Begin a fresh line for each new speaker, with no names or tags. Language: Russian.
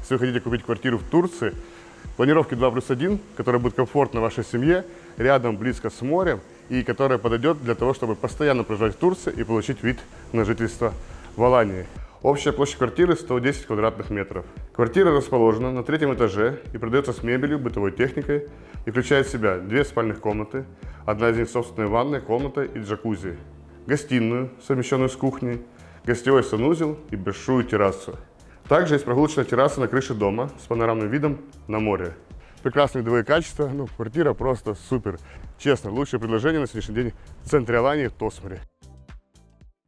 если вы хотите купить квартиру в Турции, планировки 2+1, которая будет комфортна вашей семье, рядом, близко с морем, и которая подойдет для того, чтобы постоянно проживать в Турции и получить вид на жительство в Алании. Общая площадь квартиры 110 квадратных метров. Квартира расположена на 3-м этаже и продается с мебелью, бытовой техникой и включает в себя 2 спальных комнаты, одна из них собственная ванная комната и джакузи, гостиную, совмещенную с кухней, гостевой санузел и большую террасу. Также есть прогулочная терраса на крыше дома с панорамным видом на море. Прекрасные видовые качества, квартира просто супер. Честно, лучшее предложение на сегодняшний день в центре Алании, в Тосморе.